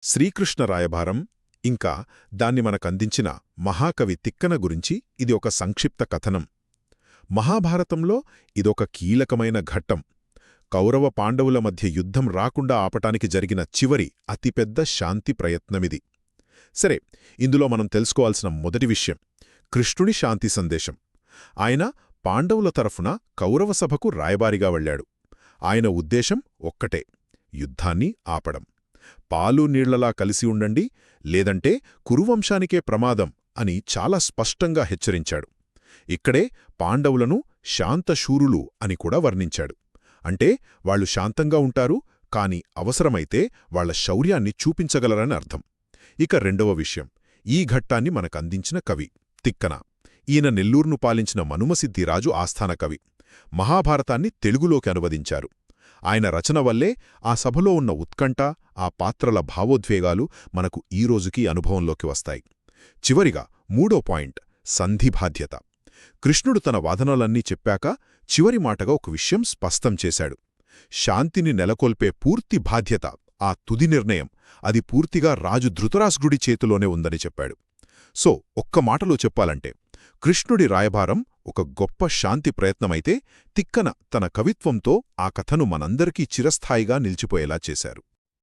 శ్రీకృష్ణ రాయబారం ఇంకా దాన్ని మనకందించిన మహాకవి తిక్కన గురించి ఇది ఒక సంక్షిప్త కథనం. మహాభారతంలో ఇదొక కీలకమైన ఘట్టం. కౌరవ పాండవుల మధ్య యుద్ధం రాకుండా ఆపటానికి జరిగిన చివరి అతిపెద్ద శాంతి ప్రయత్నమిది. సరే, ఇందులో మనం తెలుసుకోవాల్సిన మొదటి విషయం కృష్ణుడి శాంతి సందేశం. ఆయన పాండవుల తరఫున కౌరవ సభకు రాయబారిగా వెళ్ళాడు. ఆయన ఉద్దేశం ఒక్కటే, యుద్ధాన్ని ఆపడం. పాలు నీళ్లలా కలిసి ఉండండి, లేదంటే కురువంశానికే ప్రమాదం అని చాలా స్పష్టంగా హెచ్చరించాడు. ఇక్కడే పాండవులను శాంతశూరులు అని కూడా వర్ణించాడు. అంటే వాళ్లు శాంతంగా ఉంటారు, కాని అవసరమైతే వాళ్ల శౌర్యాన్ని చూపించగలరని అర్థం. ఇక రెండవ విషయం, ఈ ఘట్టాన్ని మనకందించిన కవి తిక్కన. ఈయన నెల్లూరును పాలించిన మనుమసిద్ధిరాజు ఆస్థాన కవి. మహాభారతాన్ని తెలుగులోకి అనువదించారు. ఆయన రచన వల్లే ఆ సభలో ఉన్న ఉత్కంఠ, ఆ పాత్రల భావోద్వేగాలు మనకు ఈ రోజుకీ అనుభవంలోకి వస్తాయి. చివరిగా మూడో పాయింట్, సంధిబాధ్యత. కృష్ణుడు తన వాదనలన్నీ చెప్పాక చివరి మాటగా ఒక విషయం స్పష్టం చేశాడు. శాంతిని నెలకొల్పే పూర్తి బాధ్యత, ఆ తుది నిర్ణయం, అది పూర్తిగా రాజు ధృతరాష్ట్రుడి చేతిలోనే ఉందని చెప్పాడు. సో ఒక్క మాటలో చెప్పాలంటే కృష్ణుడి రాయబారం ఒక గొప్ప శాంతి ప్రయత్నమైతే, తిక్కన తన కవిత్వంతో ఆ కథను మనందరికీ చిరస్థాయిగా నిలిచిపోయేలా చేశారు.